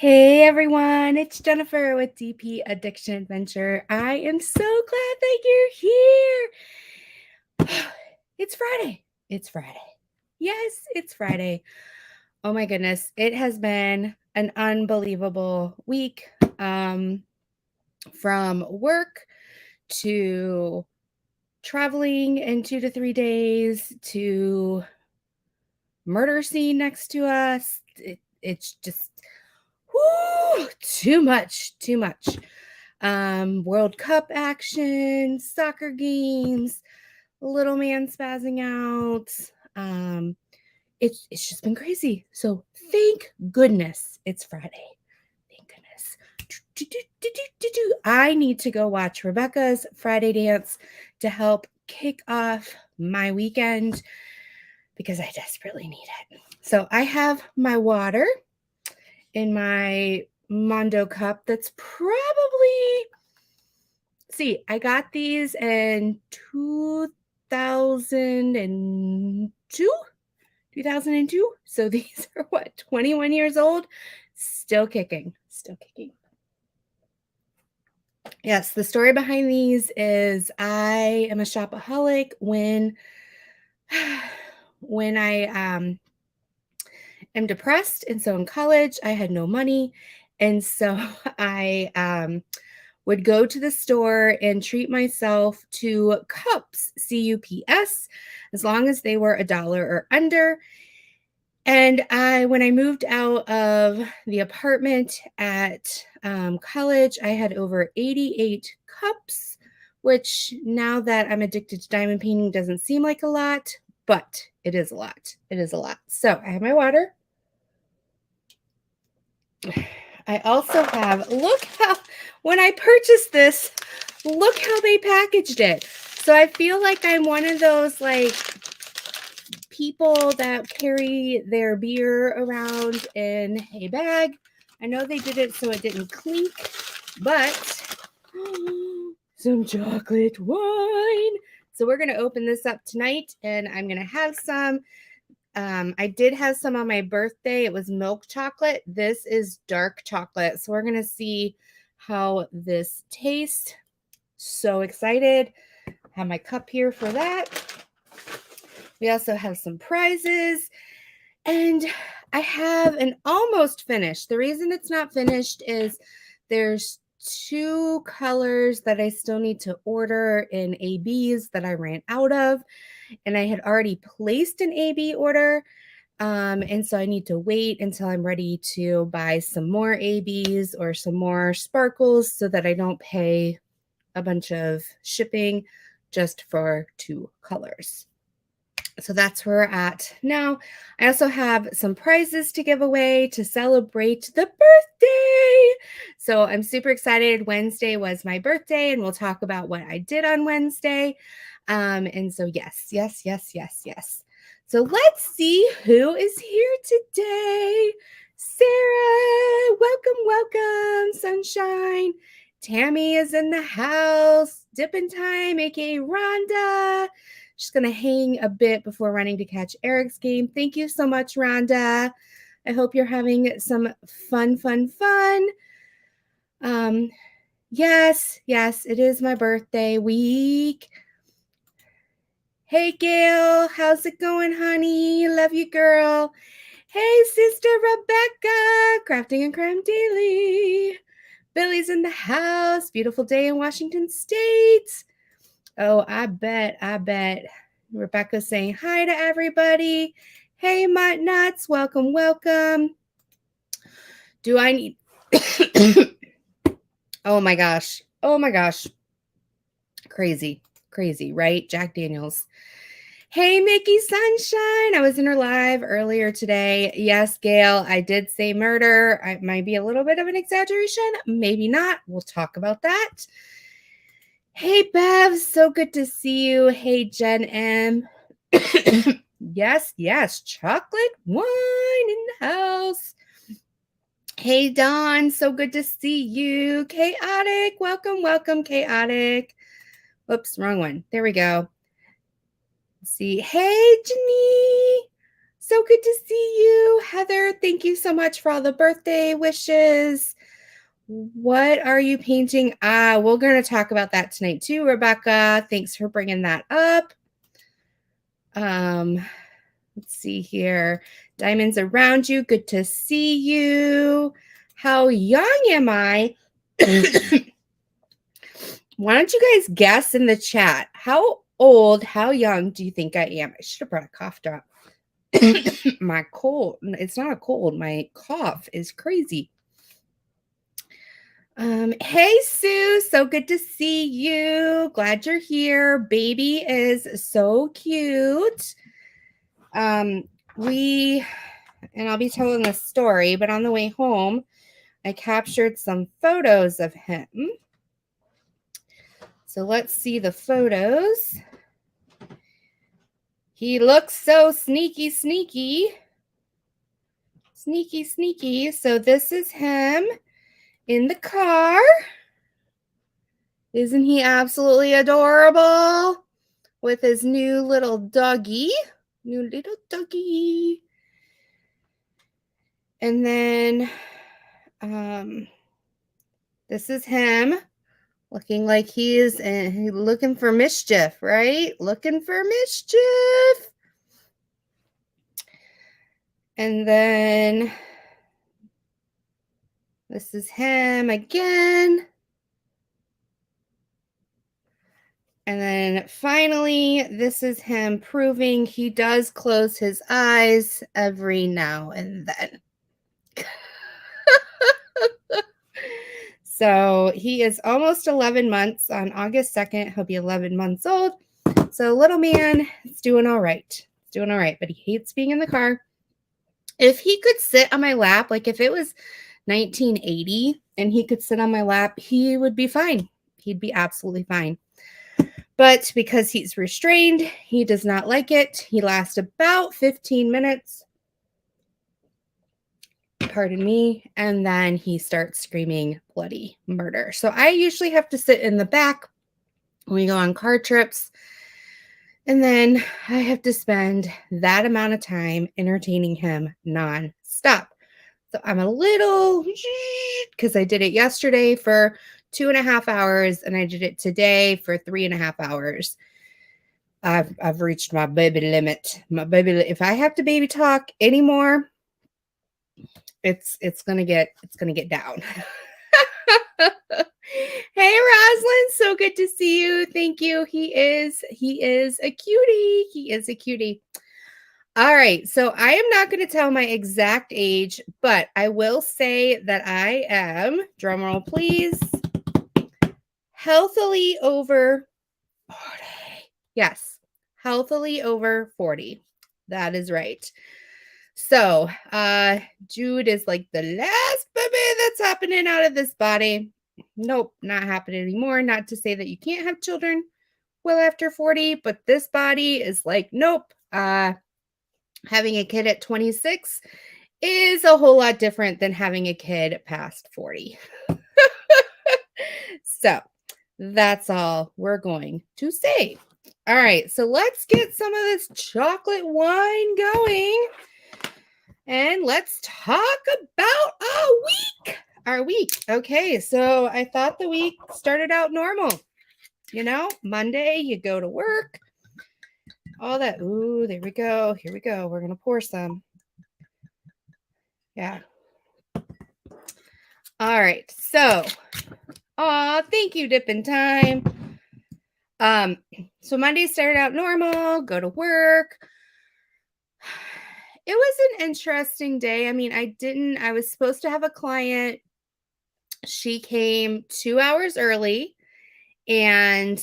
Hey everyone, it's Jennifer with DP Addiction Adventure. I am so glad that you're here. It's Friday. It's Friday. Yes, it's Friday. Oh my goodness, it has been an unbelievable week. From work to traveling in 2 to 3 days to murder scene next to us. It's just too much. World Cup action, soccer games, little man spazzing out. It's just been crazy. So thank goodness it's Friday. Thank goodness. I need to go watch Rebecca's Friday dance to help kick off my weekend because I desperately need it. So I have my water in my Mondo cup that's probably, see, I got these in 2002. 2002. So these are what, 21 years old? Still kicking. Yes, the story behind these is I am a shopaholic. When I am depressed, and so in college I had no money, and so I would go to the store and treat myself to cups, CUPS, as long as they were $1 or under. And when I moved out of the apartment at college, I had over 88 cups, which now that I'm addicted to diamond painting doesn't seem like a lot, but it is a lot. It is a lot. So I have my water. I also have, look how, when I purchased this, look how they packaged it. So I feel like I'm one of those like people that carry their beer around in a bag. I know they did it so it didn't clink, but some chocolate wine. So we're going to open this up tonight and I'm going to have some. I did have some on my birthday. It was milk chocolate. This is dark chocolate. So we're going to see how this tastes. So excited. Have my cup here for that. We also have some prizes. And I have an almost finished. The reason it's not finished is there's 2 colors that I still need to order in ABs that I ran out of. And I had already placed an AB order. And so I need to wait until I'm ready to buy some more ABs or some more sparkles so that I don't pay a bunch of shipping just for 2 colors. So that's where we're at now. I also have some prizes to give away to celebrate the birthday. So I'm super excited. Wednesday was my birthday, and we'll talk about what I did on Wednesday. And so yes. So let's see who is here today. Sarah, welcome, sunshine. Tammy is in the house. Dippin' Time, aka Rhonda. She's going to hang a bit before running to catch Eric's game. Thank you so much, Rhonda. I hope you're having some fun. Yes, it is my birthday week. Hey, Gail, how's it going, honey? Love you, girl. Hey, sister Rebecca, Crafting and Crime Daily. Billy's in the house. Beautiful day in Washington State. Oh, I bet. Rebecca's saying hi to everybody. Hey, Mutt Nuts. Welcome. Do I need... Oh my gosh. Crazy, right? Jack Daniels. Hey, Mickey Sunshine. I was in her live earlier today. Yes, Gail, I did say murder. It might be a little bit of an exaggeration. Maybe not. We'll talk about that. Hey, Bev, so good to see you. Hey, Jen M. Yes, chocolate wine in the house. Hey, Dawn, so good to see you. Chaotic, welcome, Chaotic. Whoops, wrong one. There we go. Let's see. Hey, Janine. So good to see you, Heather. Thank you so much for all the birthday wishes. What are you painting? We're going to talk about that tonight too, Rebecca. Thanks for bringing that up. Let's see here. Diamonds around you. Good to see you. How young am I? Why don't you guys guess in the chat? How old, how young do you think I am? I should have brought a cough drop. My cold, it's not a cold. My cough is crazy. Hey Sue, so good to see you. Glad you're here. Baby is so cute. And I'll be telling the story, but on the way home, I captured some photos of him. So let's see the photos. He looks so sneaky, sneaky. Sneaky, sneaky. So this is him in the car. Isn't he absolutely adorable? With his new little doggy. New little doggy. And then this is him looking like he's looking for mischief, right? Looking for mischief. And then this is him again. And then finally, this is him proving he does close his eyes every now and then. So he is almost 11 months. On August 2nd, he'll be 11 months old. So little man is doing all right. He's doing all right, but he hates being in the car. If he could sit on my lap, like if it was 1980 and he could sit on my lap, he would be fine. He'd be absolutely fine. But because he's restrained, he does not like it. He lasts about 15 minutes. Pardon me. And then he starts screaming bloody murder. So I usually have to sit in the back when we go on car trips. And then I have to spend that amount of time entertaining him nonstop. So I'm a little, because I did it yesterday for 2.5 hours and I did it today for 3.5 hours. I've reached my baby limit. If I have to baby talk anymore, it's gonna get down. Hey Roslyn, so good to see you. Thank you. He is a cutie. He is a cutie. All right, so I am not going to tell my exact age, but I will say that I am, drumroll please, healthily over 40. Yes, healthily over 40. That is right. So, Jude is like the last baby that's happening out of this body. Nope, not happening anymore. Not to say that you can't have children well after 40, but this body is like, nope. Having a kid at 26 is a whole lot different than having a kid past 40. So that's all we're going to say. All right, so let's get some of this chocolate wine going. And let's talk about our week. Okay, so I thought the week started out normal. You know, Monday, you go to work. All that. Ooh, there we go. Here we go. We're going to pour some. Yeah. All right. So, thank you, Dip in Time. So Monday started out normal, go to work. It was an interesting day. I mean, I was supposed to have a client. She came 2 hours early. And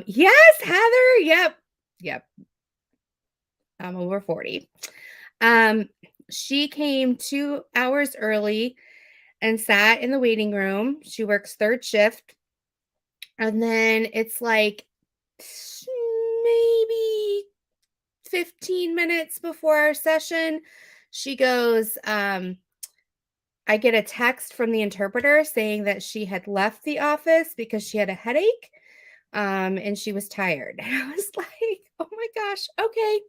yes, Heather. Yep. I'm over 40. She came 2 hours early and sat in the waiting room. She works third shift. And then it's like maybe 15 minutes before our session, she goes, I get a text from the interpreter saying that she had left the office because she had a headache. And she was tired. And I was like, oh my gosh, okay.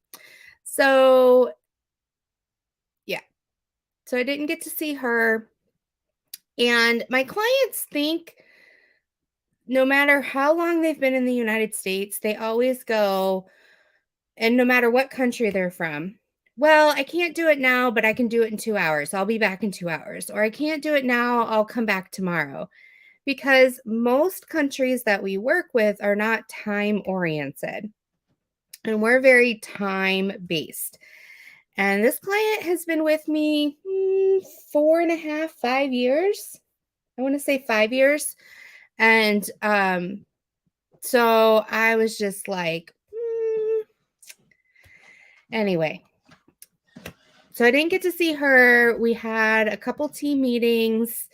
So So I didn't get to see her. And my clients think no matter how long they've been in the United States, they always go, and no matter what country they're from, well, I can't do it now, but I can do it in 2 hours. I'll be back in 2 hours. Or I can't do it now. I'll come back tomorrow. Because most countries that we work with are not time oriented and we're very time based. And this client has been with me 4.5, 5 years. I want to say 5 years. And so I was just like, anyway. So I didn't get to see her. We had a couple team meetings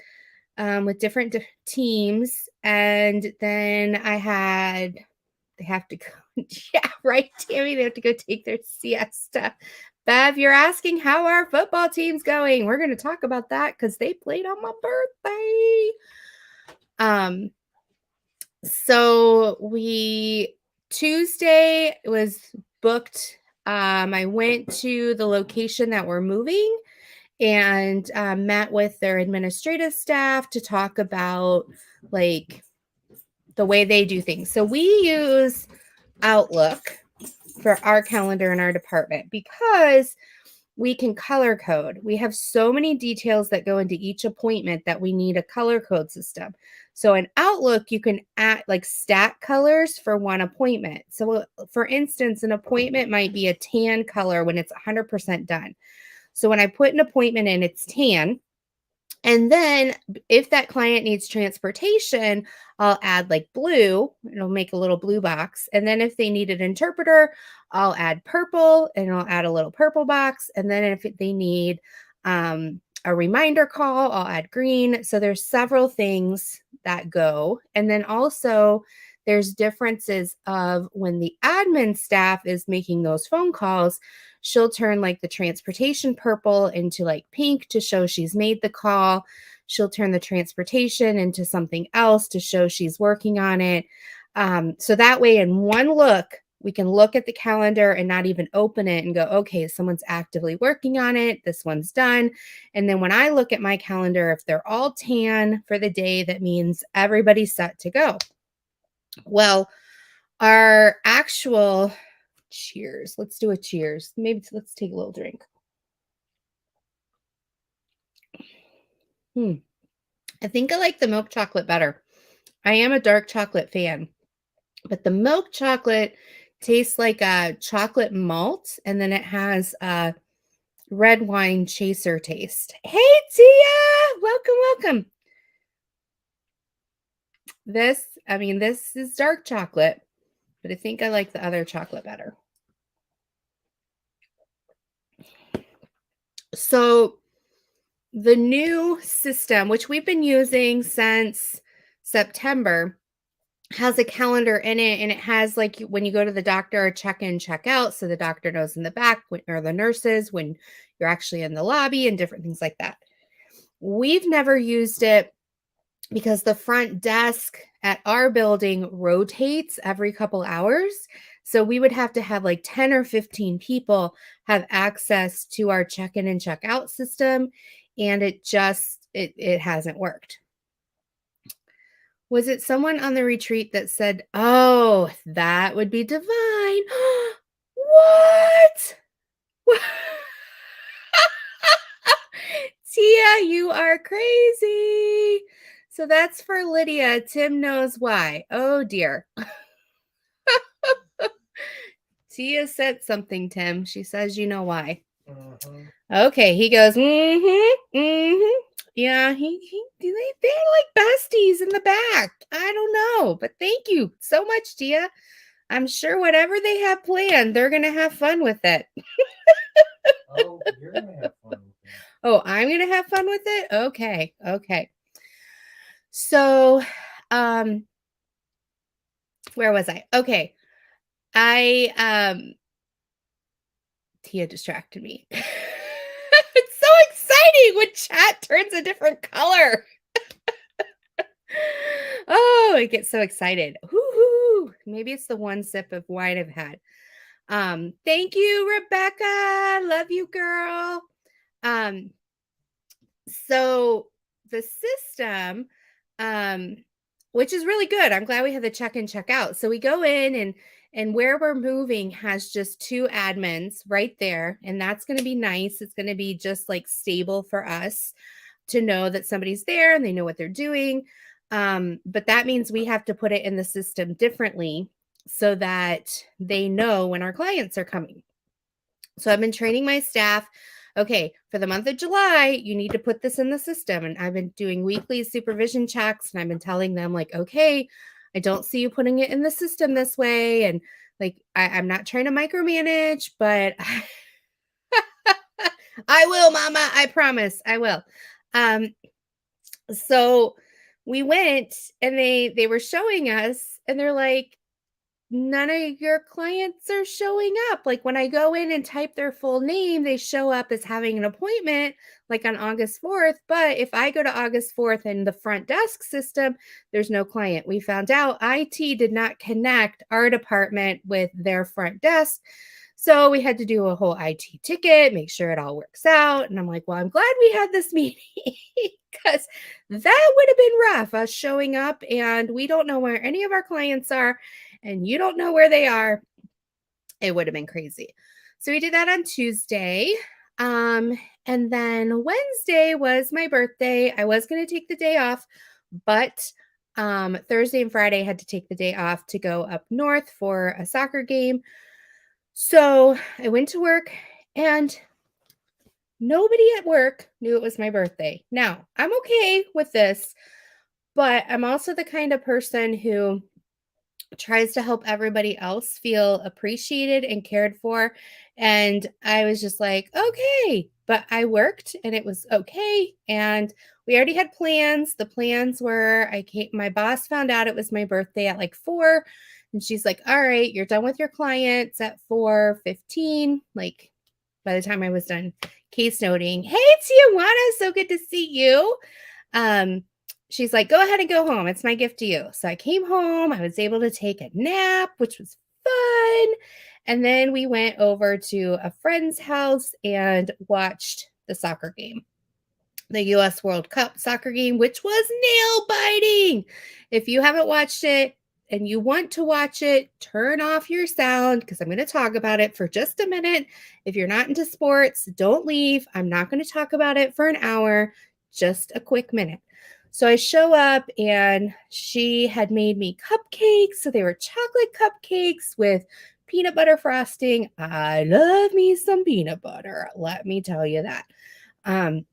with different teams. And then they have to go. Yeah, right, Tammy. They have to go take their siesta. Bev, you're asking how our football team's going. We're going to talk about that because they played on my birthday. So Tuesday was booked. I went to the location that we're moving and met with their administrative staff to talk about like the way they do things. So we use Outlook for our calendar in our department because we can color code. We have so many details that go into each appointment that we need a color code system. So in Outlook, you can add like stack colors for one appointment. So for instance, an appointment might be a tan color when it's 100% done. So when I put an appointment in, it's tan. And then if that client needs transportation, I'll add like blue. It'll make a little blue box. And then if they need an interpreter, I'll add purple and I'll add a little purple box. And then if they need a reminder call, I'll add green. So there's several things that go. And then also there's differences of when the admin staff is making those phone calls, she'll turn like the transportation purple into like pink to show she's made the call. She'll turn the transportation into something else to show she's working on it. So that way in one look, we can look at the calendar and not even open it and go, okay, someone's actively working on it. This one's done. And then when I look at my calendar, if they're all tan for the day, that means everybody's set to go. Well, our actual cheers. Let's do a cheers. Maybe let's take a little drink. I think I like the milk chocolate better. I am a dark chocolate fan, but the milk chocolate tastes like a chocolate malt, and then it has a red wine chaser taste. Hey, Tia! Welcome, welcome. This is dark chocolate, but I think I like the other chocolate better. So the new system, which we've been using since September, has a calendar in it, and it has like when you go to the doctor, check in, check out. So the doctor knows in the back or the nurses when you're actually in the lobby and different things like that. We've never used it because the front desk at our building rotates every couple hours. So we would have to have like 10 or 15 people have access to our check-in and check-out system. And it hasn't worked. Was it someone on the retreat that said, oh, that would be divine? What? Tia, you are crazy. So that's for Lydia. Tim knows why. Oh, dear. Tia said something, Tim. She says you know why. Okay, he goes, yeah, they're like besties in the back. I don't know, but thank you so much, Tia. I'm sure whatever they have planned, they're going to have fun with it. Oh, you're going to have fun with it. Oh, I'm going to have fun with it? Okay, okay. So, where was I? Okay. Tia distracted me. It's so exciting when chat turns a different color. Oh, I get so excited. Woo-hoo. Maybe it's the one sip of wine I've had. Thank you, Rebecca. Love you, girl. So the system, um, which is really good. I'm glad we have the check in, check out. So we go in and where we're moving has just 2 admins right there. And that's going to be nice. It's going to be just like stable for us to know that somebody's there and they know what they're doing. But that means we have to put it in the system differently so that they know when our clients are coming. So I've been training my staff. Okay, for the month of July, you need to put this in the system. And I've been doing weekly supervision checks and I've been telling them, like, okay, I don't see you putting it in the system this way. And like, I'm not trying to micromanage, but I will, mama. I promise I will. Um, so we went and they were showing us and they're like, none of your clients are showing up. Like when I go in and type their full name, they show up as having an appointment like on August 4th. But if I go to August 4th in the front desk system, there's no client. We found out IT did not connect our department with their front desk. So we had to do a whole IT ticket, make sure it all works out. And I'm like, well, I'm glad we had this meeting because that would have been rough, us showing up and we don't know where any of our clients are and you don't know where they are. It would have been crazy. So we did that on Tuesday. And then Wednesday was my birthday. I was going to take the day off, but Thursday and Friday I had to take the day off to go up north for a soccer game. So I went to work and nobody at work knew it was my birthday. Now, I'm okay with this, but I'm also the kind of person who tries to help everybody else feel appreciated and cared for. And I was just like, okay, but I worked and it was okay. And we already had plans. The plans were my boss found out it was my birthday at like 4. And she's like, all right, you're done with your clients at 4:15. Like by the time I was done case noting, hey Tijuana, so good to see you. She's like, go ahead and go home. It's my gift to you. So I came home. I was able to take a nap, which was fun. And then we went over to a friend's house and watched the soccer game, the US World Cup soccer game, which was nail biting. If you haven't watched it and you want to watch it, turn off your sound because I'm going to talk about it for just a minute. If you're not into sports, don't leave. I'm not going to talk about it for an hour, just a quick minute. So I show up and she had made me cupcakes. So they were chocolate cupcakes with peanut butter frosting. I love me some peanut butter. Let me tell you that. And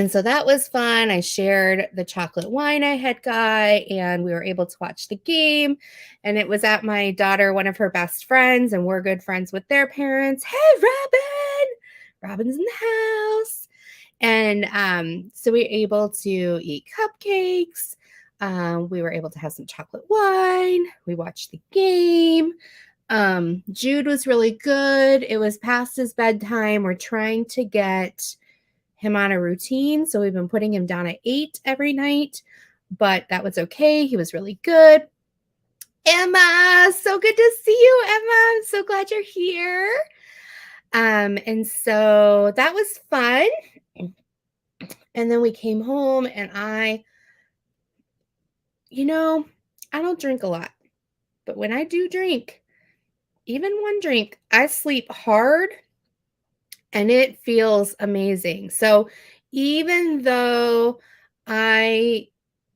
so that was fun. I shared the chocolate wine I had got, and we were able to watch the game. And it was at my daughter, one of her best friends, and we're good friends with their parents. Hey, Robin! Robin's in the house. And so we were able to eat cupcakes. We were able to have some chocolate wine. We watched the game. Jude was really good. It was past his bedtime. We're trying to get him on a routine. So we've been putting him down at 8 every night, but that was okay. He was really good. Emma, so good to see you, Emma. I'm so glad you're here. And so that was fun. And then we came home and I don't drink a lot, but when I do drink, even one drink, I sleep hard and it feels amazing. So even though I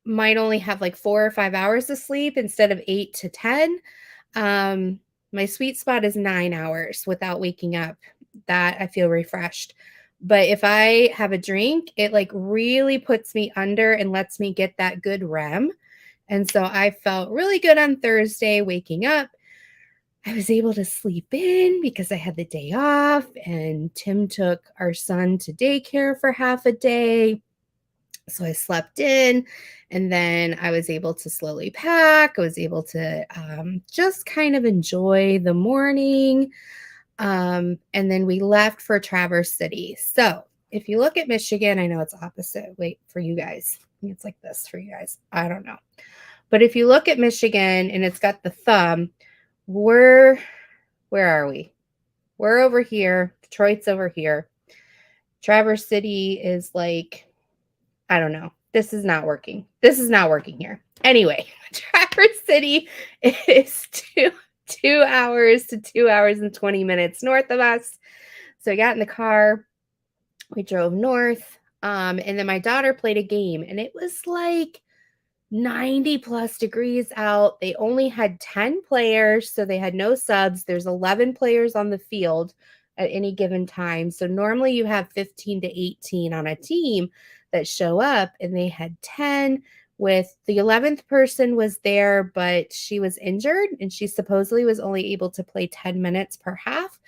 might only have like 4 or 5 hours of sleep instead of 8 to 10, my sweet spot is 9 hours without waking up. That I feel refreshed. But if I have a drink, it like really puts me under and lets me get that good REM. And so I felt really good on Thursday waking up. I was able to sleep in because I had the day off, and Tim took our son to daycare for half a day. So I slept in, and then I was able to slowly pack. I was able to just kind of enjoy the morning. And then we left for Traverse City. So if you look at Michigan, I know it's opposite. Wait, for you guys. I think it's like this for you guys. I don't know. But if you look at Michigan and it's got the thumb, where are we? We're over here. Detroit's over here. Traverse City is like, I don't know. This is not working. This is not working here. Anyway, Traverse City is 2 hours to 2 hours and 20 minutes north of us. So I got in the car, we drove north, and then my daughter played a game, and it was like 90 plus degrees out. They only had 10 players, so they had no subs. There's 11 players on the field at any given time. So normally you have 15 to 18 on a team that show up, and they had 10. With the 11th person was there, but she was injured, and she supposedly was only able to play 10 minutes per half.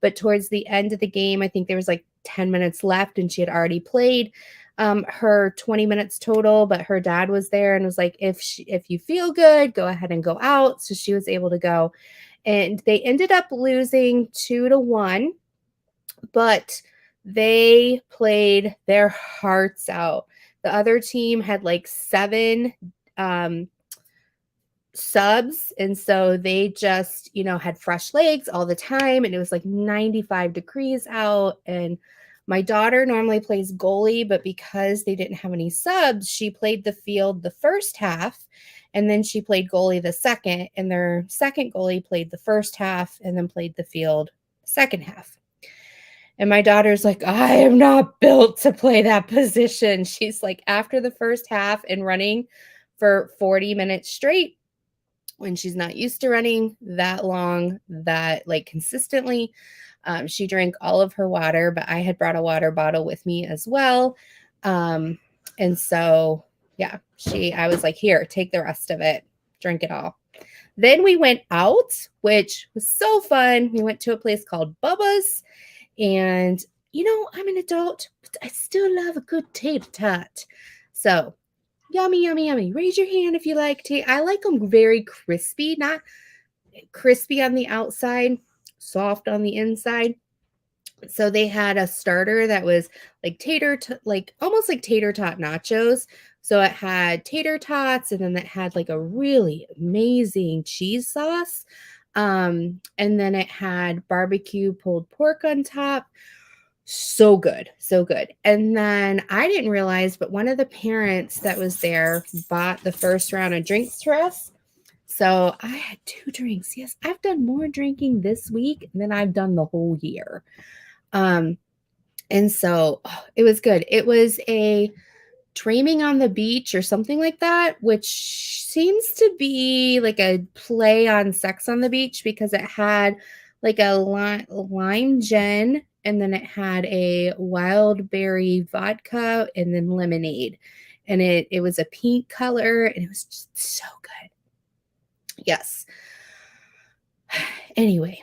But towards the end of the game, I think there was like 10 minutes left, and she had already played her 20 minutes total, but her dad was there and was like, if you feel good, go ahead and go out. So she was able to go, and they ended up losing 2-1, but they played their hearts out. The other team had like 7 subs, and so they just had fresh legs all the time, and it was like 95 degrees out. And my daughter normally plays goalie, but because they didn't have any subs, she played the field the first half, and then she played goalie the second, and their second goalie played the first half and then played the field second half. And my daughter's like, I am not built to play that position. She's like, after the first half and running for 40 minutes straight, when she's not used to running that long, that like consistently, she drank all of her water, but I had brought a water bottle with me as well. And so, yeah, I was like, here, take the rest of it, drink it all. Then we went out, which was so fun. We went to a place called Bubba's, and I'm an adult, but I still love a good tater tot. So yummy, yummy, yummy. Raise your hand if you like tea. I like them very crispy, not crispy on the outside, soft on the inside. So they had a starter that was like almost like tater tot nachos. So it had tater tots, and then it had like a really amazing cheese sauce. And then it had barbecue pulled pork on top. So good, so good. And then I didn't realize, but one of the parents that was there bought the first round of drinks for us. So I had 2 drinks. Yes, I've done more drinking this week than I've done the whole year. And so it was good. It was a Dreaming on the Beach or something like that, which seems to be like a play on Sex on the Beach, because it had like a lime gin, and then it had a wild berry vodka, and then lemonade. And it was a pink color, and it was just so good. Yes. Anyway,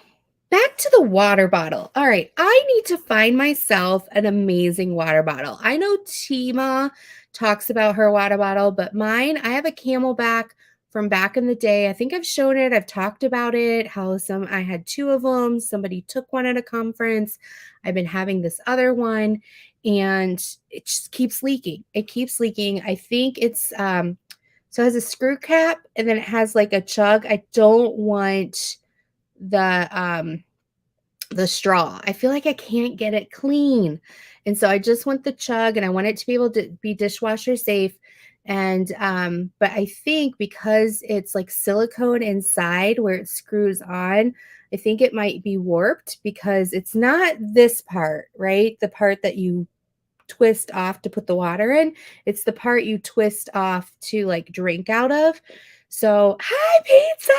back to the water bottle. All right, I need to find myself an amazing water bottle. I know Tima talks about her water bottle, but mine, I have a Camelback from back in the day. I think I've shown it. I've talked about it, how I had 2 of them. Somebody took one at a conference. I've been having this other one, and it just keeps leaking. It keeps leaking. I think it's so it has a screw cap, and then it has like a chug. I don't want the straw. I feel like I can't get it clean. And so I just want the chug, and I want it to be able to be dishwasher safe. And but I think because it's like silicone inside where it screws on, I think it might be warped, because it's not this part, right? The part that you twist off to put the water in. It's the part you twist off to like drink out of. So, hi, Pizza.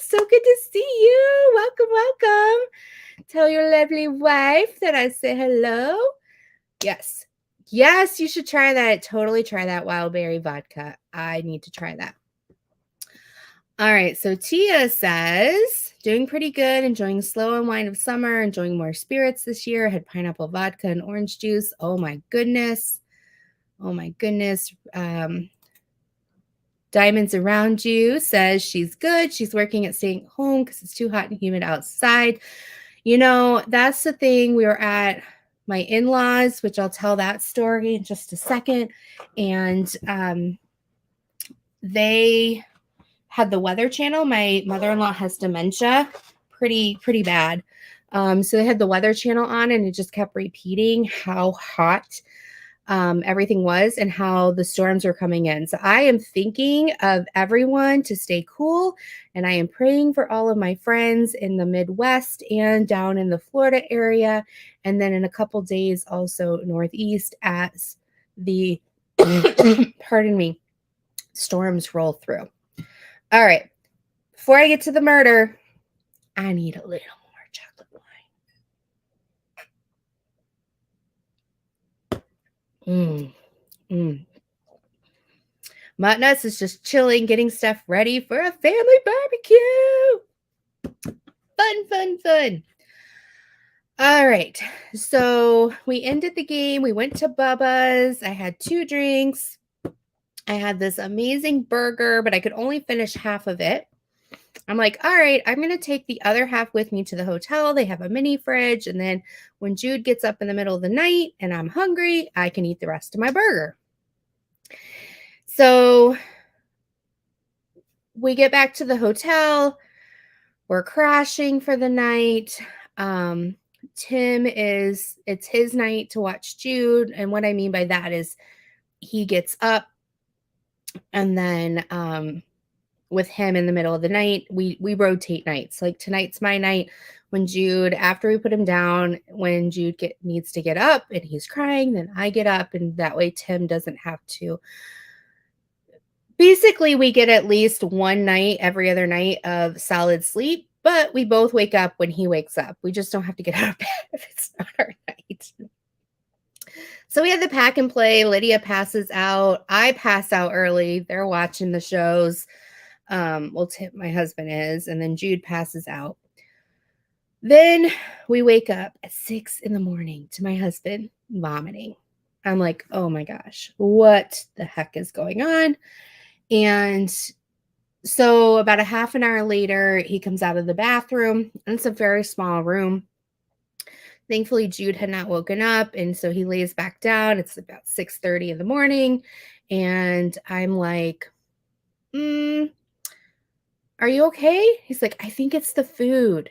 So good to see you. Welcome, welcome. Tell your lovely wife that I say hello. Yes. Yes, you should try that. Totally try that wild berry vodka. I need to try that. All right. So Tia says, doing pretty good, enjoying slow unwind of summer, enjoying more spirits this year. Had pineapple vodka and orange juice. Oh my goodness. Oh my goodness. Diamonds Around You says she's good. She's working at staying home because it's too hot and humid outside. That's the thing. We were at my in-laws, which I'll tell that story in just a second. And they had the Weather Channel. My mother-in-law has dementia, pretty bad. So they had the Weather Channel on, and it just kept repeating how hot everything was and how the storms were coming in. So I am thinking of everyone to stay cool, and I am praying for all of my friends in the Midwest and down in the Florida area, and then in a couple days also Northeast as the pardon me, storms roll through. All right, before I get to the murder, I need a little more chocolate wine. Mm. Mutt is just chilling, getting stuff ready for a family barbecue. Fun, fun, fun. All right. So we ended the game. We went to Bubba's. I had 2 drinks. I had this amazing burger, but I could only finish half of it. I'm like, all right, I'm going to take the other half with me to the hotel. They have a mini fridge. And then when Jude gets up in the middle of the night and I'm hungry, I can eat the rest of my burger. So we get back to the hotel. We're crashing for the night. It's his night to watch Jude. And what I mean by that is he gets up and then with him in the middle of the night, we rotate nights. Like tonight's my night when Jude, after we put him down, when Jude needs to get up and he's crying, then I get up, and that way Tim doesn't have to. Basically, we get at least one night every other night of solid sleep, but we both wake up when he wakes up. We just don't have to get out of bed if it's not our night. So we had the pack and play. Lydia passes out. I pass out early. They're watching the shows. Tip my husband is, and then Jude passes out. Then we wake up at 6 a.m. to my husband vomiting. I'm like, oh my gosh, what the heck is going on? And so about a half an hour later, he comes out of the bathroom, and it's a very small room. Thankfully, Jude had not woken up, and so he lays back down. It's about 6:30 in the morning, and I'm like, are you okay? He's like, I think it's the food.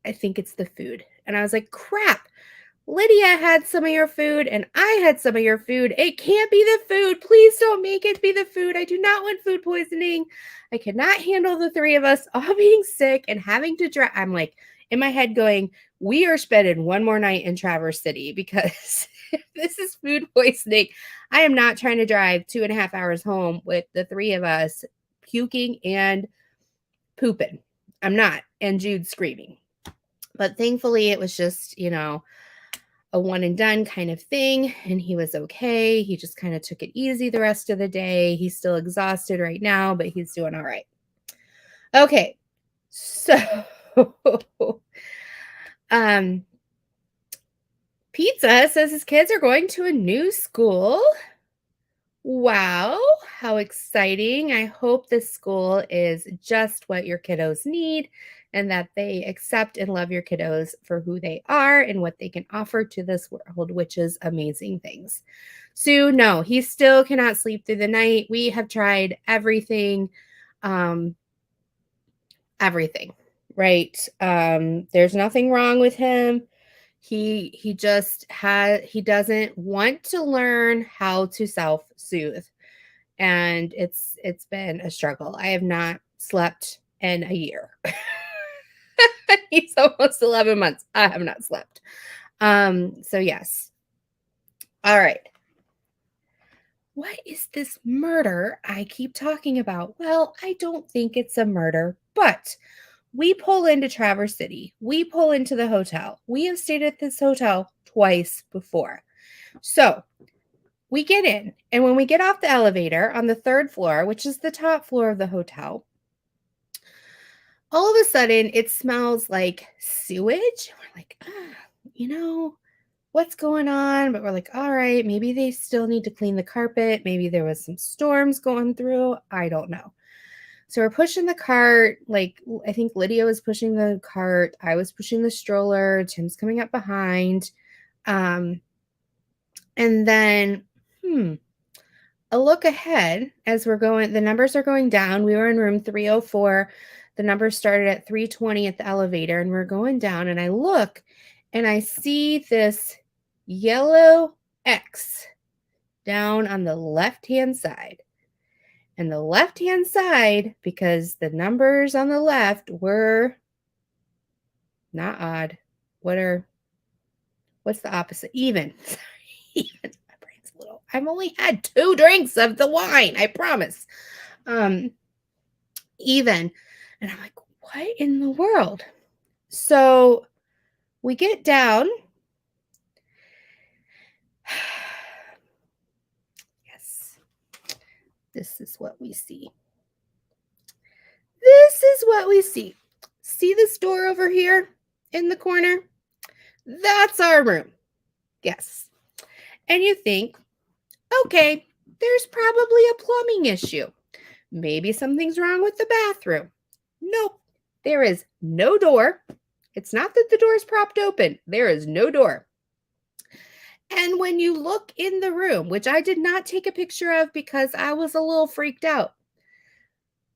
I think it's the food. And I was like, crap. Lydia had some of your food and I had some of your food. It can't be the food. Please don't make it be the food. I do not want food poisoning. I cannot handle the 3 of us all being sick and having to drive. I'm like in my head going, we are spending one more night in Traverse City because if this is food poisoning, I am not trying to drive 2.5 hours home with the 3 of us puking and pooping. I'm not. And Jude screaming. But thankfully, it was just, a one and done kind of thing. And he was okay. He just kind of took it easy the rest of the day. He's still exhausted right now, but he's doing all right. Okay. So, Pizza says his kids are going to a new school. Wow, how exciting. I hope this school is just what your kiddos need and that they accept and love your kiddos for who they are and what they can offer to this world, which is amazing things. Sue, no, he still cannot sleep through the night. We have tried everything, everything, right? There's nothing wrong with him. He doesn't want to learn how to self-soothe, and it's been a struggle. I have not slept in a year. He's almost 11 months. I have not slept. So yes. All right. What is this murder I keep talking about? Well, I don't think it's a murder, but we pull into Traverse City. We pull into the hotel. We have stayed at this hotel twice before. So we get in, and when we get off the elevator on the 3rd floor, which is the top floor of the hotel, all of a sudden it smells like sewage. We're like, what's going on? But we're like, all right, maybe they still need to clean the carpet. Maybe there was some storms going through. I don't know. So we're pushing the cart. Like, I think Lydia was pushing the cart. I was pushing the stroller. Tim's coming up behind. And then, a look ahead as we're going, the numbers are going down. We were in room 304. The number started at 320 at the elevator, and we're going down, and I look and I see this yellow X down on the left-hand side. And the left-hand side, because the numbers on the left were not odd. What's the opposite? Even. Sorry, even. My brain's a little. I've only had 2 drinks of the wine, I promise. Even. And I'm like, what in the world? So we get down. Yes. This is what we see. This is what we see. See this door over here in the corner? That's our room. Yes. And you think, okay, there's probably a plumbing issue. Maybe something's wrong with the bathroom. Nope. There is no door. It's not that the door is propped open. There is no door. And when you look in the room, which I did not take a picture of because I was a little freaked out,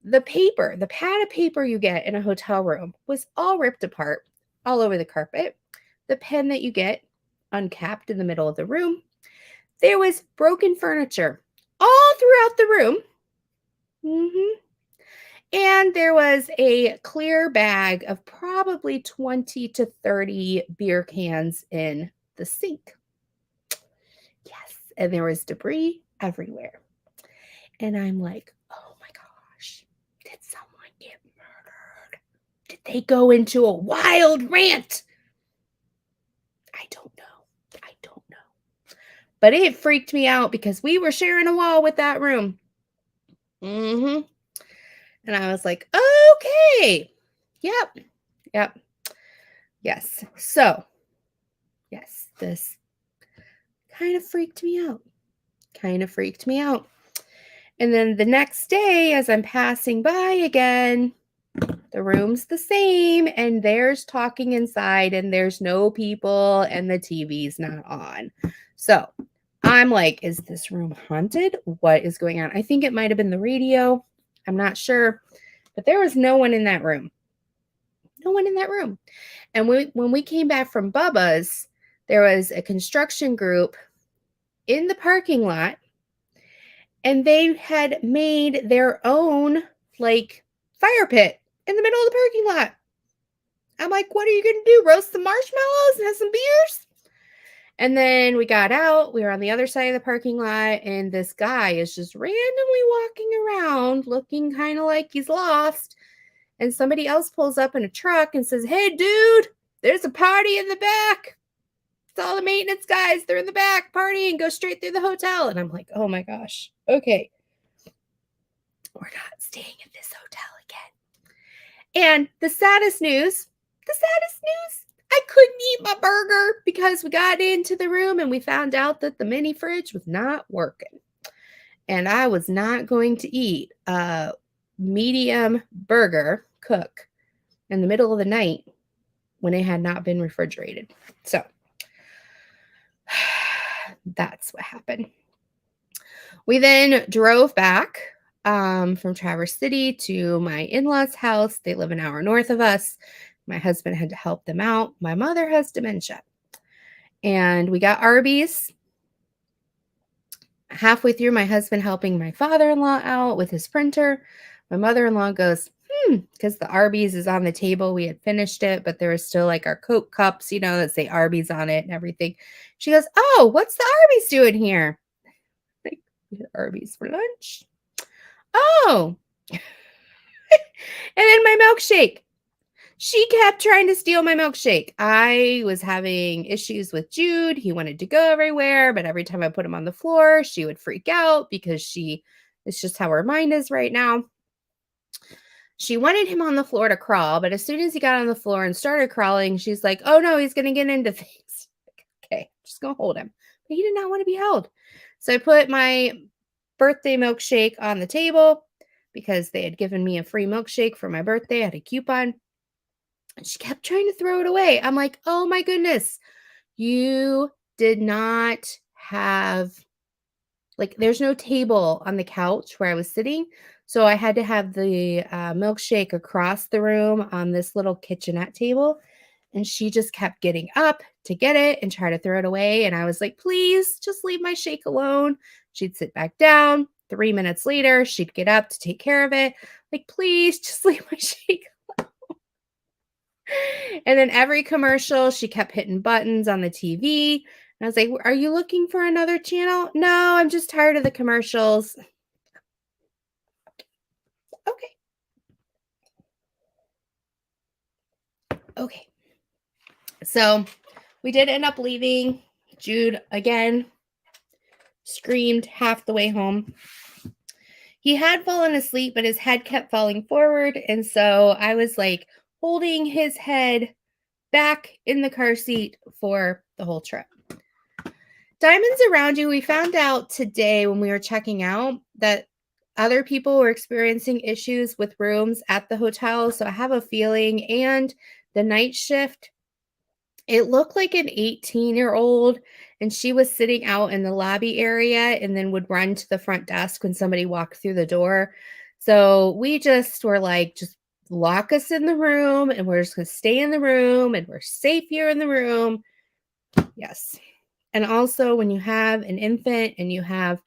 the paper, the pad of paper you get in a hotel room was all ripped apart all over the carpet. The pen that you get uncapped in the middle of the room. There was broken furniture all throughout the room. And there was a clear bag of probably 20 to 30 beer cans in the sink. Yes, and there was debris everywhere. And I'm like, oh my gosh, did someone get murdered? Did they go into a wild rant? I don't know. But it freaked me out because we were sharing a wall with that room. And I was like, okay. Yep. Yes. So, yes, this kind of freaked me out. And then the next day, as I'm passing by again, the room's the same, and there's talking inside, and there's no people, and the TV's not on. So I'm like, is this room haunted? What is going on? I think it might have been the radio. I'm not sure. But there was no one in that room. And when we came back from Bubba's, there was a construction group in the parking lot, and they had made their own like fire pit in the middle of the parking lot. I'm like, what are you going to do? Roast some marshmallows and have some beers? And then we got out. We were on the other side of the parking lot, and this guy is just randomly walking around looking kind of like he's lost. And somebody else pulls up in a truck and says, hey, dude, there's a party in the back. It's all the maintenance guys. They're in the back partying. Go straight through the hotel. And I'm like, oh my gosh. Okay. We're not staying at this hotel again. And the saddest news, I couldn't eat my burger because we got into the room and we found out that the mini fridge was not working. And I was not going to eat a medium burger cook in the middle of the night when it had not been refrigerated. So that's what happened. We then drove back from Traverse City to my in-laws' house. They live an hour north of us. My husband had to help them out. My mother has dementia. And we got Arby's. Halfway through, my husband helping my father-in-law out with his printer. My mother-in-law goes, because the Arby's is on the table. We had finished it, but there was still like our Coke cups, that say Arby's on it and everything. She goes, oh, what's the Arby's doing here? Like, we had Arby's for lunch. Oh. And then my milkshake. She kept trying to steal my milkshake. I was having issues with Jude. He wanted to go everywhere, but every time I put him on the floor, she would freak out because it's just how her mind is right now. She wanted him on the floor to crawl, but as soon as he got on the floor and started crawling, she's like, oh no, he's going to get into things. Okay, just going to hold him. But he did not want to be held. So I put my birthday milkshake on the table because they had given me a free milkshake for my birthday. I had a coupon. And she kept trying to throw it away. I'm like, oh my goodness, you did not have like there's no table on the couch where I was sitting. So I had to have the milkshake across the room on this little kitchenette table. And she just kept getting up to get it and try to throw it away. And I was like, please just leave my shake alone. She'd sit back down. 3 minutes later, she'd get up to take care of it. Like, please just leave my shake. And then every commercial, she kept hitting buttons on the TV. And I was like, are you looking for another channel? No, I'm just tired of the commercials. Okay. Okay. So we did end up leaving. Jude, again, screamed half the way home. He had fallen asleep, but his head kept falling forward. And so I was like holding his head back in the car seat for the whole trip. Diamonds around you. We found out today when we were checking out that other people were experiencing issues with rooms at the hotel. So I have a feeling, and the night shift, it looked like an 18-year-old, and she was sitting out in the lobby area and then would run to the front desk when somebody walked through the door. So we just were like, just lock us in the room, and we're just going to stay in the room, and we're safe here in the room. Yes. And also, when you have an infant and you have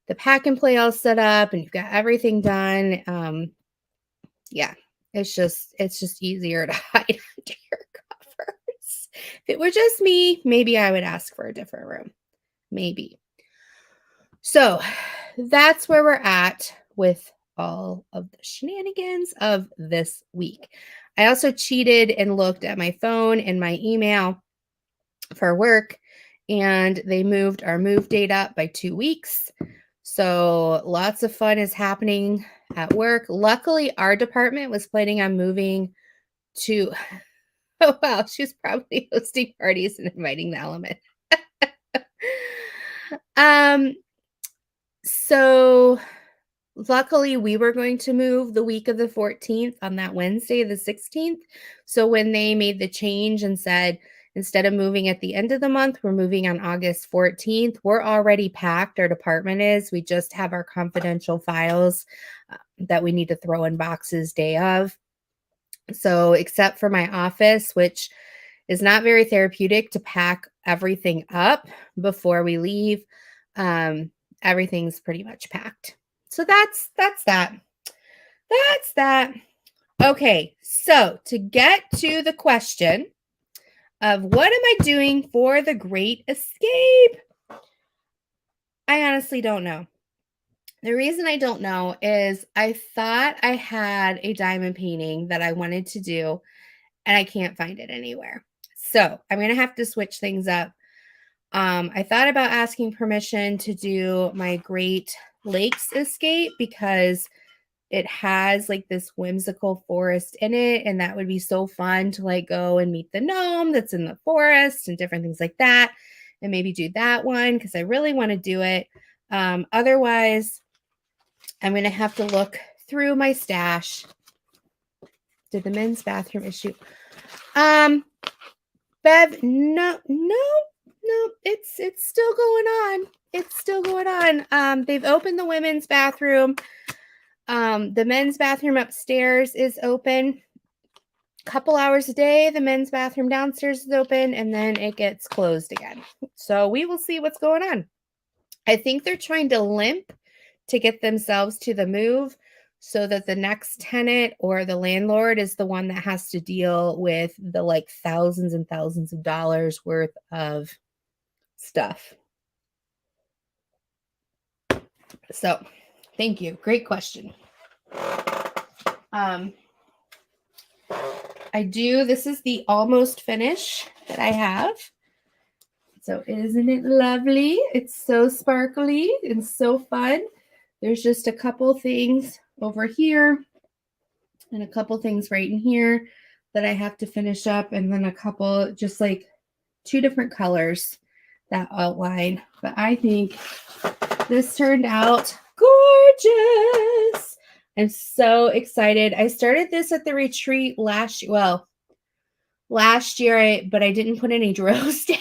the pack and play all set up and you've got everything done, yeah, it's just easier to hide under your covers. If it were just me, maybe I would ask for a different room. Maybe. So that's where we're at with all of the shenanigans of this week. I also cheated and looked at my phone and my email for work, and they moved our move date up by 2 weeks. So lots of fun is happening at work. Luckily, our department was planning on moving to, oh wow, she's probably hosting parties and inviting the element. So luckily we were going to move the week of the 14th on that Wednesday, the 16th. So when they made the change and said, instead of moving at the end of the month, we're moving on August 14th, we're already packed. Our department is. We just have our confidential files that we need to throw in boxes day of. So except for my office, which is not very therapeutic to pack everything up before we leave, everything's pretty much packed. So that's that. That's that. Okay, so to get to the question of what am I doing for the Great Escape, I honestly don't know. The reason I don't know is I thought I had a diamond painting that I wanted to do, and I can't find it anywhere. So I'm going to have to switch things up. I thought about asking permission to do my Great Lakes Escape because it has like this whimsical forest in it, and that would be so fun to like go and meet the gnome that's in the forest and different things like that, and maybe do that one because I really want to do it. Otherwise, I'm going to have to look through my stash. Did the men's bathroom issue? Bev, no, it's still going on. It's still going on. They've opened the women's bathroom. The men's bathroom upstairs is open a couple hours a day. The men's bathroom downstairs is open, and then it gets closed again. So we will see what's going on. I think they're trying to limp to get themselves to the move so that the next tenant or the landlord is the one that has to deal with the like thousands and thousands of dollars worth of stuff. So thank you. Great question. This is the almost finish that I have. So isn't it lovely? It's so sparkly and so fun. There's just a couple things over here and a couple things right in here that I have to finish up, and then a couple just like 2 different colors that outline. But I think this turned out gorgeous. I'm so excited. I started this at the retreat last year, but I didn't put any drills down.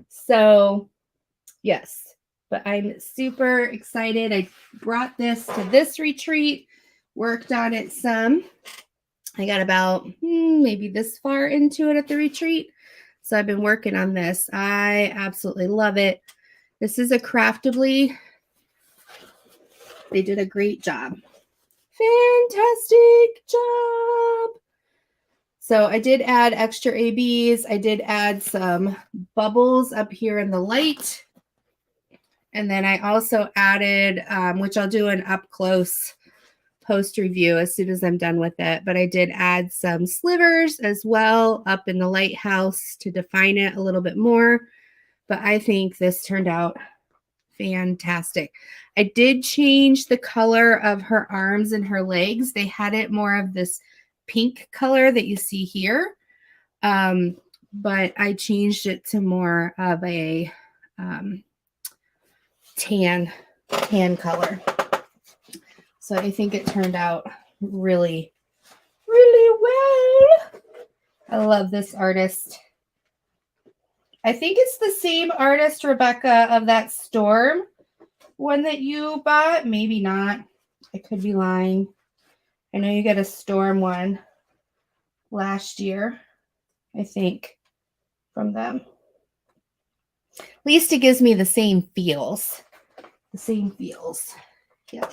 So Yes, but I'm super excited. I brought this to this retreat, worked on it some. I got about maybe this far into it at the retreat. So I've been working on this. I absolutely love it. This is a Craftably. They did a great job. Fantastic job. So I did add extra ABs. I did add some bubbles up here in the light. And then I also added, which I'll do an up close post review as soon as I'm done with it. But I did add some slivers as well up in the lighthouse to define it a little bit more. But I think this turned out fantastic. I did change the color of her arms and her legs. They had it more of this pink color that you see here. But I changed it to more of a tan color. So I think it turned out really, really well. I love this artist. I think it's the same artist, Rebecca, of that Storm one that you bought. Maybe not. I could be lying. I know you got a Storm one last year, I think, from them. At least it gives me the same feels. The same feels. Yeah.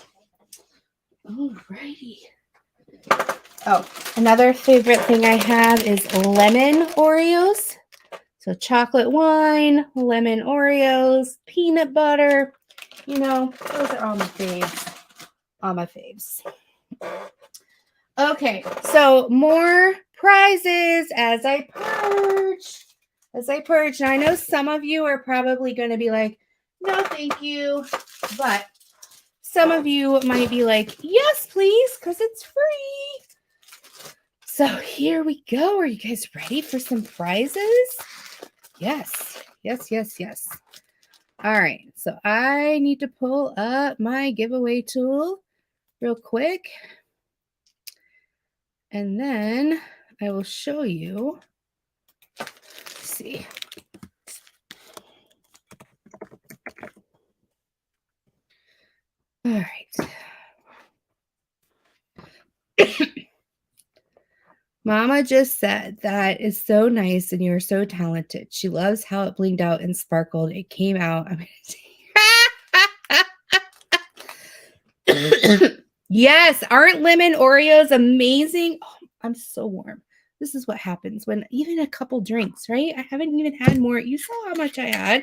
Alrighty. Oh, another favorite thing I have is lemon Oreos. So chocolate wine, lemon Oreos, peanut butter. You know, those are all my faves. All my faves. Okay, so more prizes as I purge. Now, I know some of you are probably going to be like, no, thank you. But some of you might be like, yes, please, because it's free. So here we go. Are you guys ready for some prizes? Yes. All right. So I need to pull up my giveaway tool real quick. And then I will show you. Let's see. All right. Mama just said that is so nice and you're so talented. She loves how it blinged out and sparkled. It came out. Yes, aren't lemon Oreos amazing? Oh, I'm so warm. This is what happens when even a couple drinks, right? I haven't even had more. You saw how much I had.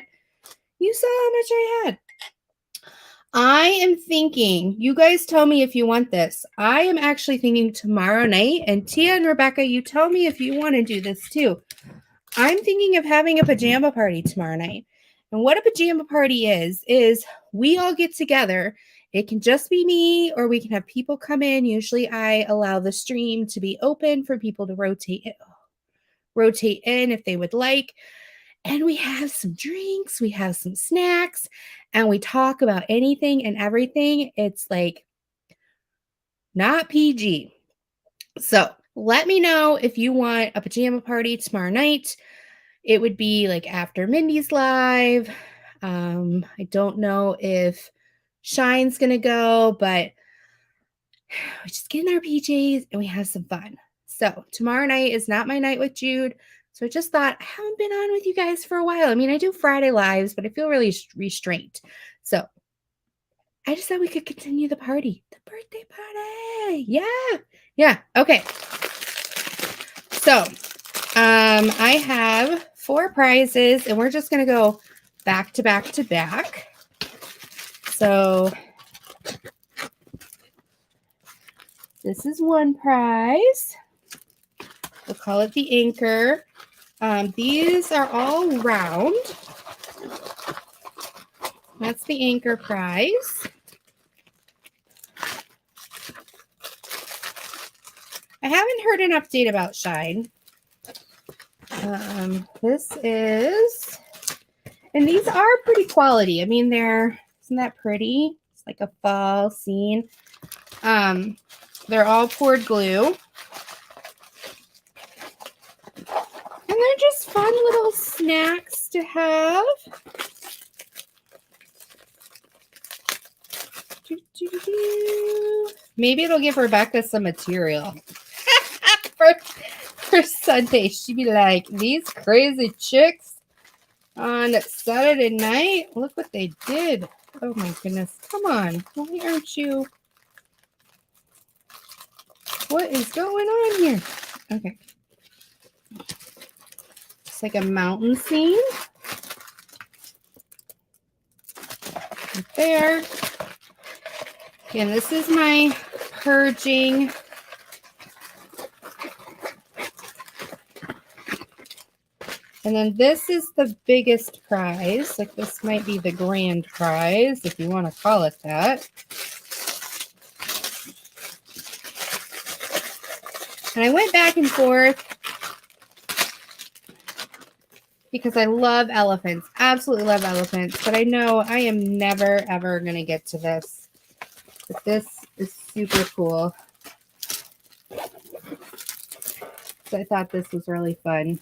I am thinking, you guys tell me if you want this. I am actually thinking tomorrow night, and Tia and Rebecca, you tell me if you want to do this too. I'm thinking of having a pajama party tomorrow night. And what a pajama party is we all get together. It can just be me, or we can have people come in. Usually I allow the stream to be open for people to rotate in if they would like. And we have some drinks, we have some snacks, and we talk about anything and everything. It's like not PG. So let me know if you want a pajama party tomorrow night. It would be like after Mindy's live. I don't know if Shine's going to go, but we just get in our PJs and we have some fun. So tomorrow night is not my night with Jude. So I just thought, I haven't been on with you guys for a while. I mean, I do Friday lives, but I feel really restrained. So I just thought we could continue the party. The birthday party. Yeah. Okay. So I have 4 prizes, and we're just going to go back to back to back. So this is one prize. We'll call it the anchor. These are all round. That's the anchor prize. I haven't heard an update about Shine. This is, and these are pretty quality. I mean, isn't that pretty? It's like a fall scene. They're all poured glue. And they're just fun little snacks to have. Maybe it'll give Rebecca some material for Sunday. She'd be like, these crazy chicks on Saturday night. Look what they did. Oh my goodness. Come on. Why aren't you? What is going on here? Okay. It's like a mountain scene. Right there. Again, this is my purging. And then this is the biggest prize. Like this might be the grand prize, if you want to call it that. And I went back and forth because I love elephants. Absolutely love elephants. But I know I am never, ever going to get to this. But this is super cool. So I thought this was really fun.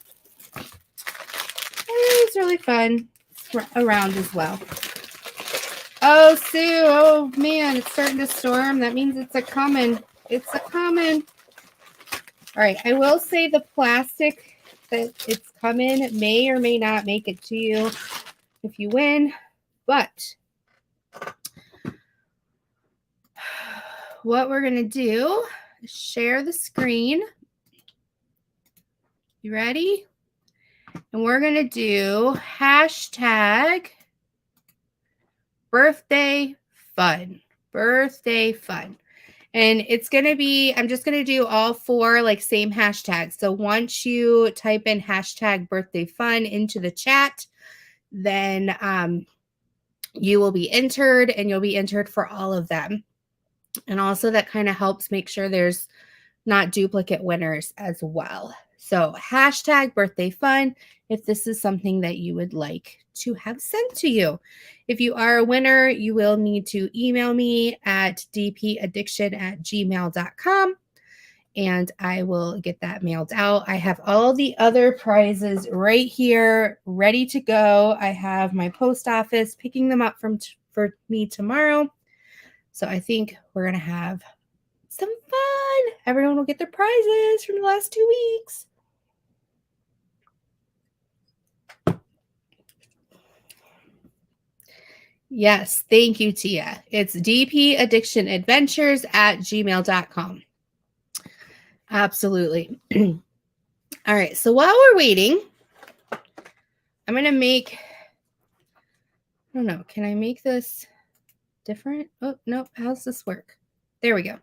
It's really fun around as well. Oh, Sue. Oh, man. It's starting to storm. That means it's a coming. It's a coming. All right. I will say the plastic that it's coming may or may not make it to you if you win. But what we're going to do is share the screen. You ready? And we're going to do hashtag birthday fun. Birthday fun. And it's going to be, I'm just going to do all four like same hashtags. So once you type in hashtag birthday fun into the chat, then you will be entered and you'll be entered for all of them. And also that kind of helps make sure there's not duplicate winners as well. So hashtag birthday fun if this is something that you would like to have sent to you. If you are a winner, you will need to email me at dpaddiction@gmail.com and I will get that mailed out. I have all the other prizes right here ready to go. I have my post office picking them up for me tomorrow. So I think we're going to have some fun. Everyone will get their prizes from the last 2 weeks. Yes, thank you, Tia. It's dpaddictionadventures@gmail.com. Absolutely. All right, so while we're waiting, I'm going to make, I don't know, can I make this different? Oh, no, how's this work? There we go.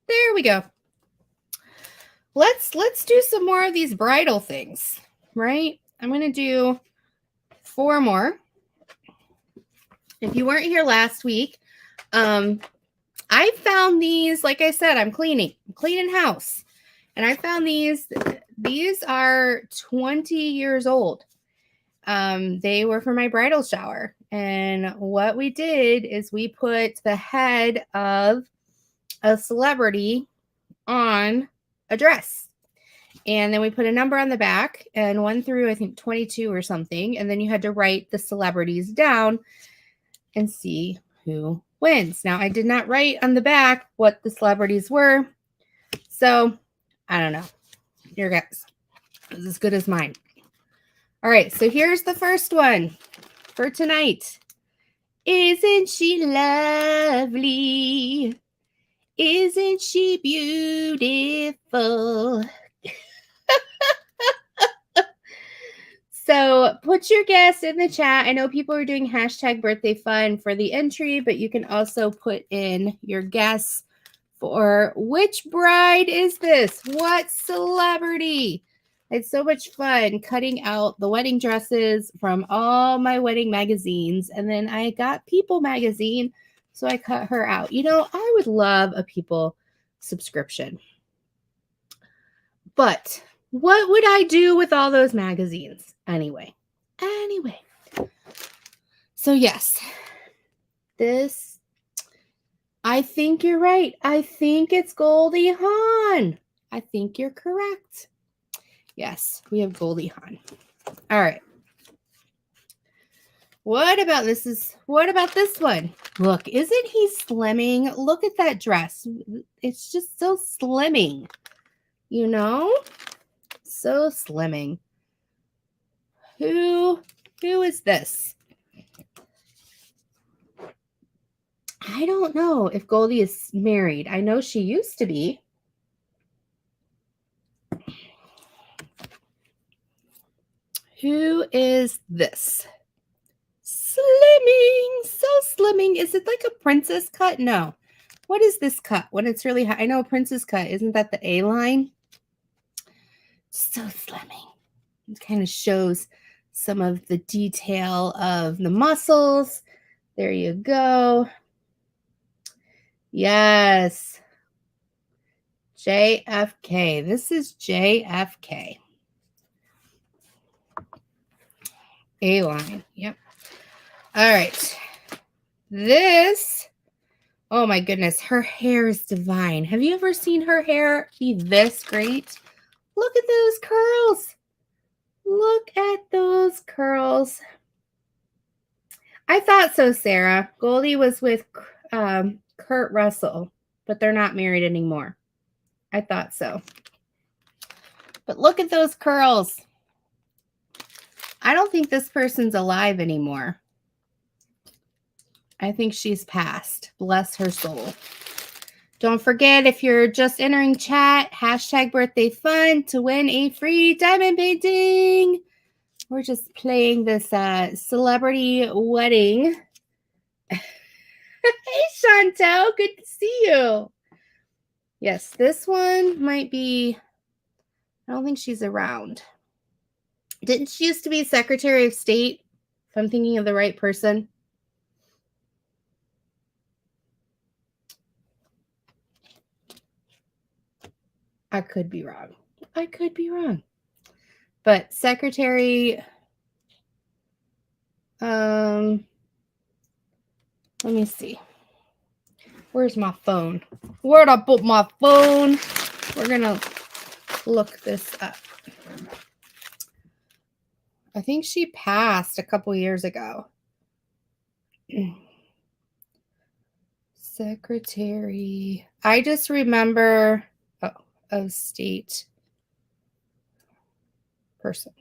There we go. Let's do some more of these bridal things, right? I'm going to do 4 more. If you weren't here last week, I found these, like I said, I'm cleaning house. And I found these are 20 years old. They were for my bridal shower. And what we did is we put the head of a celebrity on a dress. And then we put a number on the back and 1 through, I think, 22 or something. And then you had to write the celebrities down and see who wins. Now, I did not write on the back what the celebrities were. So, I don't know. Your guess is as good as mine. All right, so here's the first one for tonight. Isn't she lovely? Isn't she beautiful? So put your guess in the chat. I know people are doing hashtag birthday fun for the entry, but you can also put in your guess for which bride is this? What celebrity? I had so much fun cutting out the wedding dresses from all my wedding magazines. And then I got People magazine, so I cut her out. You know, I would love a People subscription. But what would I do with all those magazines? Anyway. So yes, this, I think you're right. I think it's Goldie Hawn. I think you're correct. Yes, we have Goldie Hawn. All right. What about this one? Look, isn't he slimming? Look at that dress. It's just so slimming. You know? So slimming. Who is this? I don't know if Goldie is married. I know she used to be. Who is this? Slimming, so slimming. Is it like a princess cut? No. What is this cut when it's really high? I know a princess cut. Isn't that the A line? So slimming. It kind of shows some of the detail of the muscles. There you go. Yes. JFK. This is JFK. A line. Yep. All right. This, oh my goodness, her hair is divine. Have you ever seen her hair be this great? Look at those curls. Look at those curls. I thought so, Sarah. Goldie was with Kurt Russell, but they're not married anymore. I thought so. But look at those curls. I don't think this person's alive anymore. I think she's passed. Bless her soul. Don't forget, if you're just entering chat, #birthday_fun to win a free diamond painting. We're just playing this celebrity wedding. Hey, Chantel, good to see you. Yes, this one might be, I don't think she's around. Didn't she used to be Secretary of State? If I'm thinking of the right person. I could be wrong. But Secretary, let me see. Where's my phone? Where'd I put my phone? We're gonna look this up. I think she passed a couple years ago. Secretary. I just remember of state person.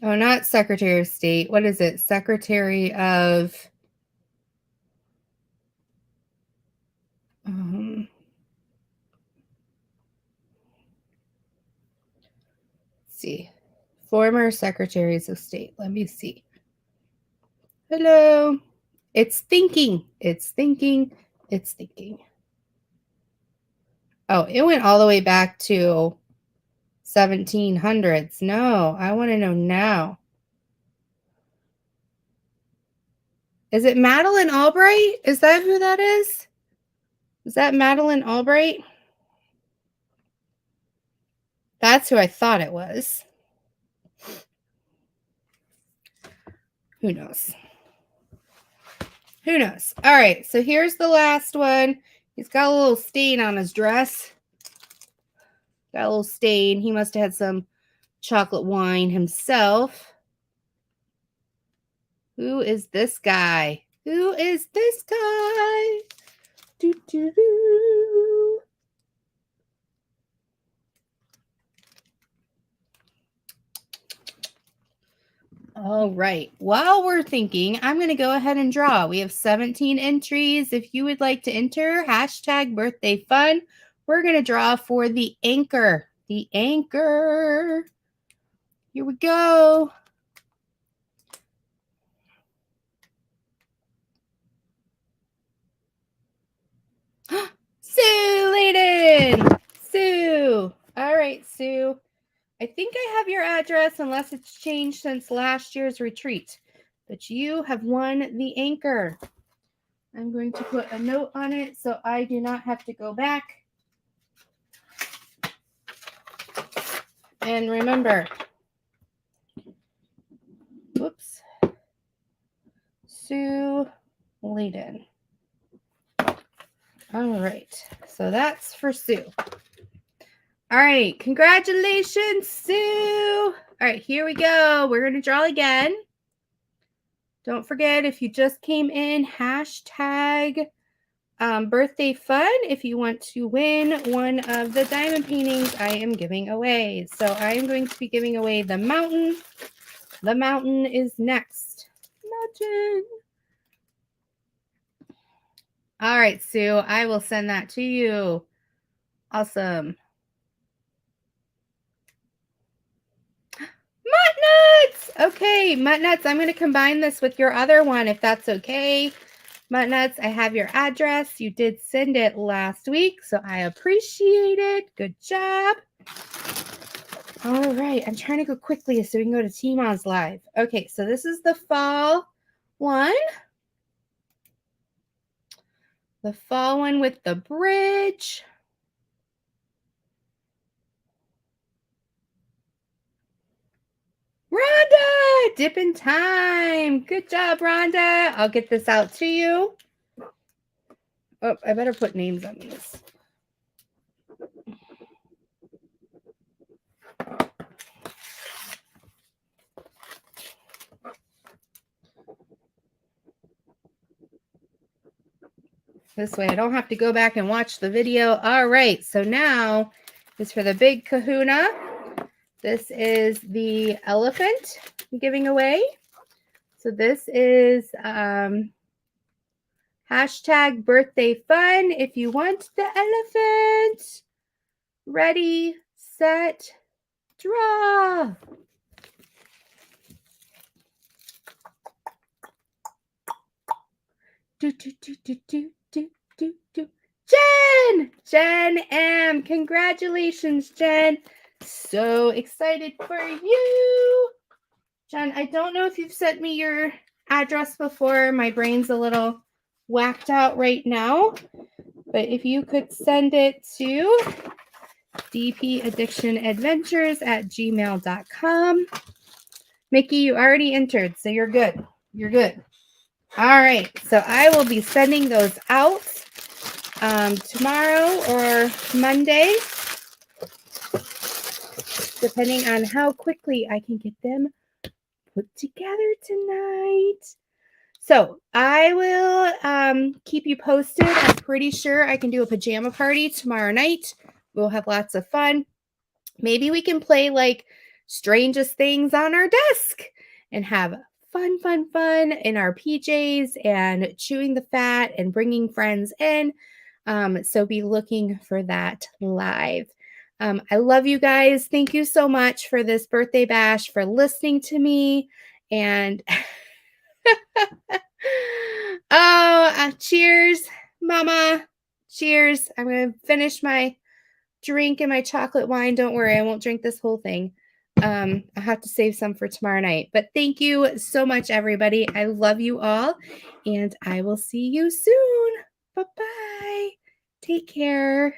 Oh, not Secretary of State. What is it? Secretary of let's see. Former Secretaries of State. Let me see. Hello. It's thinking. It's thinking. It's thinking. Oh, it went all the way back to 1700s. No, I want to know now. Is it Madeleine Albright? Is that who that is? Is that Madeleine Albright? That's who I thought it was. Who knows? Who knows? All right, so here's the last one. He's got a little stain on his dress. Got a little stain. He must have had some chocolate wine himself. Who is this guy? Who is this guy? Do. All right. While we're thinking, I'm going to go ahead and draw. We have 17 entries. If you would like to enter, #birthday_fun. We're going to draw for the anchor. The anchor. Here we go. Sue Layden. Sue. All right, Sue. I think I have your address unless it's changed since last year's retreat. But you have won the anchor. I'm going to put a note on it so I do not have to go back. And remember, whoops, Sue Layden. All right, so that's for Sue. All right. Congratulations, Sue. All right, here we go. We're going to draw again. Don't forget, if you just came in, hashtag birthday fun if you want to win one of the diamond paintings I am giving away. So I am going to be giving away the mountain. The mountain is next. Mountain. All right, Sue, I will send that to you. Awesome. Mutt nuts. Okay, mutt nuts. I'm going to combine this with your other one if that's okay. Mutt nuts, I have your address. You did send it last week, so I appreciate it. Good job. All right, I'm trying to go quickly so we can go to Timon's live. Okay, so this is the fall one. The fall one with the bridge. Rhonda, dip in time. Good job, Rhonda. I'll get this out to you. Oh, I better put names on these. This way I don't have to go back and watch the video. All right, so now is for the big kahuna. This is the elephant I'm giving away. So this is hashtag birthday fun if you want the elephant. Ready, set, draw. Do, do, do, do, do, do, do, do. Jen M. Congratulations, Jen. So excited for you. Jen, I don't know if you've sent me your address before. My brain's a little whacked out right now. But if you could send it to dpaddictionadventures@gmail.com. Mickey, you already entered, so you're good. You're good. All right, so I will be sending those out tomorrow or Monday, depending on how quickly I can get them put together tonight. So I will keep you posted. I'm pretty sure I can do a pajama party tomorrow night. We'll have lots of fun. Maybe we can play like strangest things on our desk and have fun in our PJs and chewing the fat and bringing friends in. So be looking for that live. I love you guys. Thank you so much for this birthday bash, for listening to me. And cheers, Mama. Cheers. I'm going to finish my drink and my chocolate wine. Don't worry, I won't drink this whole thing. I have to save some for tomorrow night. But thank you so much, everybody. I love you all, and I will see you soon. Bye-bye. Take care.